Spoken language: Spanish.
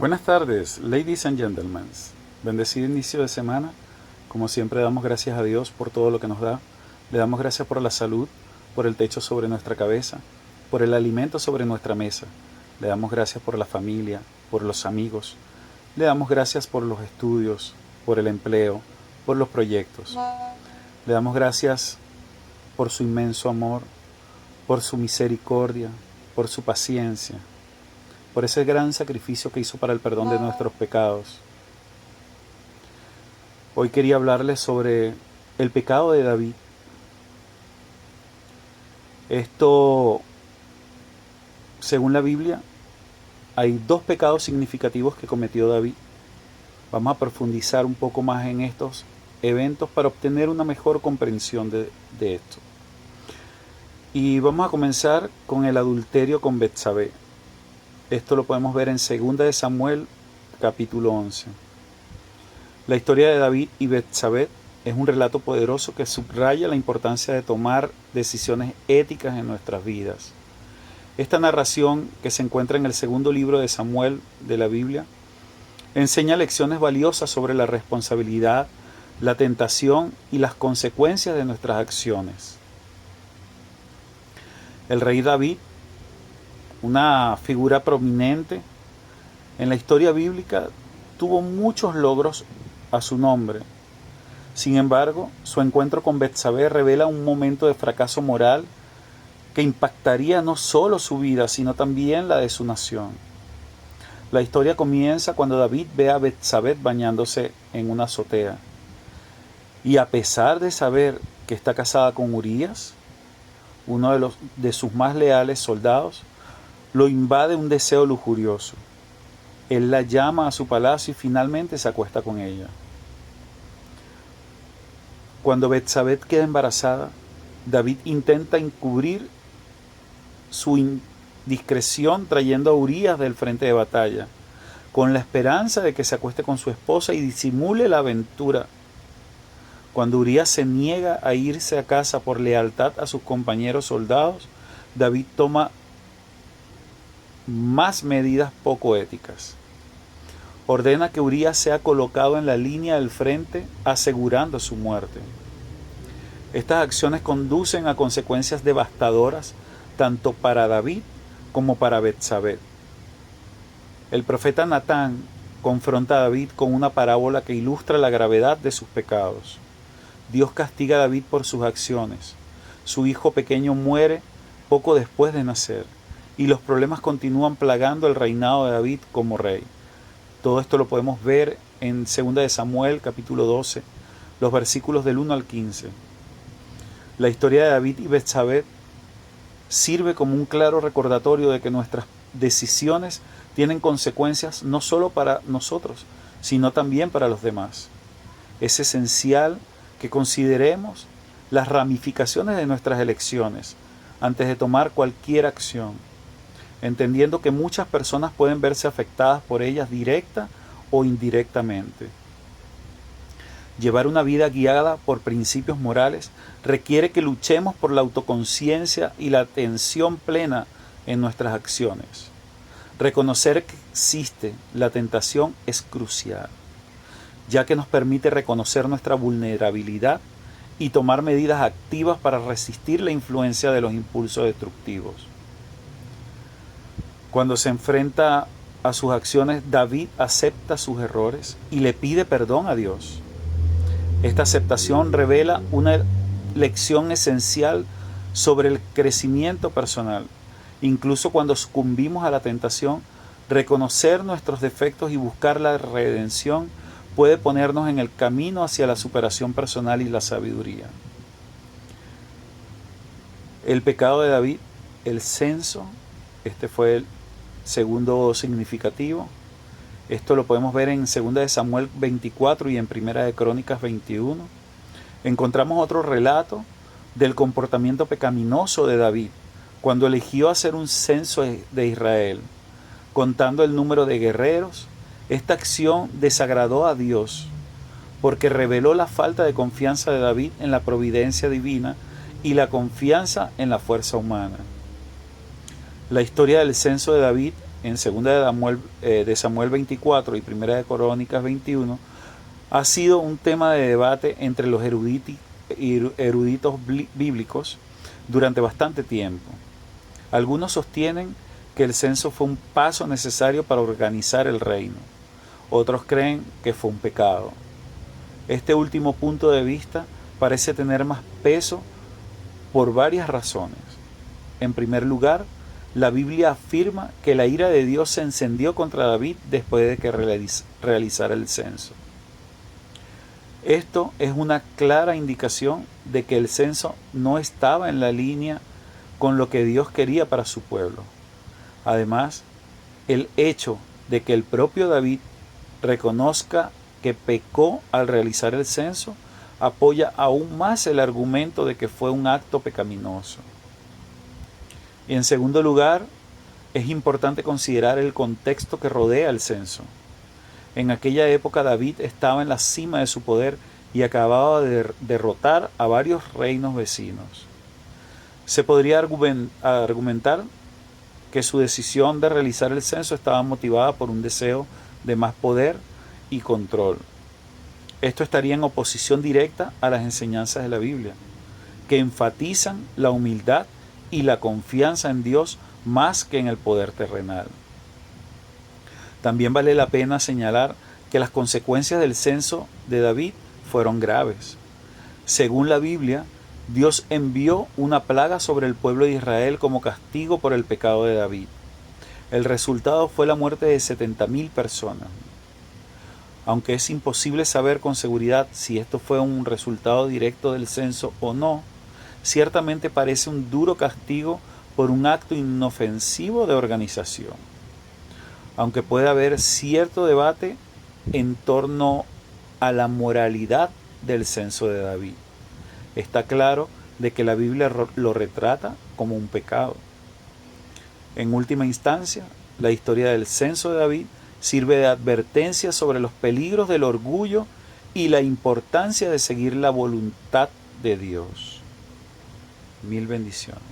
Buenas tardes, ladies and gentlemen. Bendecido inicio de semana. Como siempre damos gracias a Dios por todo lo que nos da. Le damos gracias por la salud, por el techo sobre nuestra cabeza, por el alimento sobre nuestra mesa. Le damos gracias por la familia, por los amigos. Le damos gracias por los estudios, por el empleo, por los proyectos. Le damos gracias por su inmenso amor, por su misericordia, por su paciencia, por ese gran sacrificio que hizo para el perdón de nuestros pecados. Hoy quería hablarles sobre el pecado de David. Esto, según la Biblia, hay dos pecados significativos que cometió David. Vamos a profundizar un poco más en estos eventos para obtener una mejor comprensión de esto. Y vamos a comenzar con el adulterio con Betsabé. Esto lo podemos ver en 2 de Samuel, capítulo 11. La historia de David y Betsabé es un relato poderoso que subraya la importancia de tomar decisiones éticas en nuestras vidas. Esta narración, que se encuentra en el segundo libro de Samuel de la Biblia, enseña lecciones valiosas sobre la responsabilidad, la tentación y las consecuencias de nuestras acciones. El rey David, una figura prominente en la historia bíblica, tuvo muchos logros a su nombre. Sin embargo, su encuentro con Betsabé revela un momento de fracaso moral que impactaría no solo su vida, sino también la de su nación. La historia comienza cuando David ve a Betsabé bañándose en una azotea. Y a pesar de saber que está casada con Urías, uno de sus más leales soldados, lo invade un deseo lujurioso. Él la llama a su palacio y finalmente se acuesta con ella. Cuando Betsabé queda embarazada, David intenta encubrir su indiscreción trayendo a Urías del frente de batalla, con la esperanza de que se acueste con su esposa y disimule la aventura. Cuando Urías se niega a irse a casa por lealtad a sus compañeros soldados, David toma más medidas poco éticas. Ordena que Urías sea colocado en la línea del frente, asegurando su muerte. Estas acciones conducen a consecuencias devastadoras tanto para David como para Betsabé. El profeta Natán confronta a David con una parábola que ilustra la gravedad de sus pecados. Dios castiga a David por sus acciones. Su hijo pequeño muere poco después de nacer, y los problemas continúan plagando el reinado de David como rey. Todo esto lo podemos ver en 2 de Samuel, capítulo 12, los versículos del 1 al 15. La historia de David y Betsabé sirve como un claro recordatorio de que nuestras decisiones tienen consecuencias no solo para nosotros, sino también para los demás. Es esencial que consideremos las ramificaciones de nuestras elecciones antes de tomar cualquier acción, entendiendo que muchas personas pueden verse afectadas por ellas directa o indirectamente. Llevar una vida guiada por principios morales requiere que luchemos por la autoconciencia y la atención plena en nuestras acciones. Reconocer que existe la tentación es crucial, ya que nos permite reconocer nuestra vulnerabilidad y tomar medidas activas para resistir la influencia de los impulsos destructivos. Cuando se enfrenta a sus acciones, David acepta sus errores y le pide perdón a Dios. Esta aceptación revela una lección esencial sobre el crecimiento personal. Incluso cuando sucumbimos a la tentación, reconocer nuestros defectos y buscar la redención puede ponernos en el camino hacia la superación personal y la sabiduría. El pecado de David, el censo, este fue el segundo significativo. Esto lo podemos ver en 2 de Samuel 24 y en 1 de Crónicas 21. Encontramos otro relato del comportamiento pecaminoso de David, cuando eligió hacer un censo de Israel, contando el número de guerreros. Esta acción desagradó a Dios, porque reveló la falta de confianza de David en la providencia divina y la confianza en la fuerza humana. La historia del censo de David en 2 de Samuel 24 y 1 de Crónicas 21, ha sido un tema de debate entre los eruditos bíblicos durante bastante tiempo. Algunos sostienen que el censo fue un paso necesario para organizar el reino. Otros creen que fue un pecado. Este último punto de vista parece tener más peso por varias razones. En primer lugar, la Biblia afirma que la ira de Dios se encendió contra David después de que realizara el censo. Esto es una clara indicación de que el censo no estaba en la línea con lo que Dios quería para su pueblo. Además, el hecho de que el propio David reconozca que pecó al realizar el censo apoya aún más el argumento de que fue un acto pecaminoso. Y en segundo lugar, es importante considerar el contexto que rodea el censo. En aquella época David estaba en la cima de su poder y acababa de derrotar a varios reinos vecinos. Se podría argumentar que su decisión de realizar el censo estaba motivada por un deseo de más poder y control. Esto estaría en oposición directa a las enseñanzas de la Biblia, que enfatizan la humildad y la confianza en Dios más que en el poder terrenal. También vale la pena señalar que las consecuencias del censo de David fueron graves. Según la Biblia, Dios envió una plaga sobre el pueblo de Israel como castigo por el pecado de David. El resultado fue la muerte de 70,000 personas. Aunque es imposible saber con seguridad si esto fue un resultado directo del censo o no, ciertamente parece un duro castigo por un acto inofensivo de organización. Aunque puede haber cierto debate en torno a la moralidad del censo de David, está claro de que la Biblia lo retrata como un pecado. En última instancia, la historia del censo de David sirve de advertencia sobre los peligros del orgullo y la importancia de seguir la voluntad de Dios. Mil bendiciones.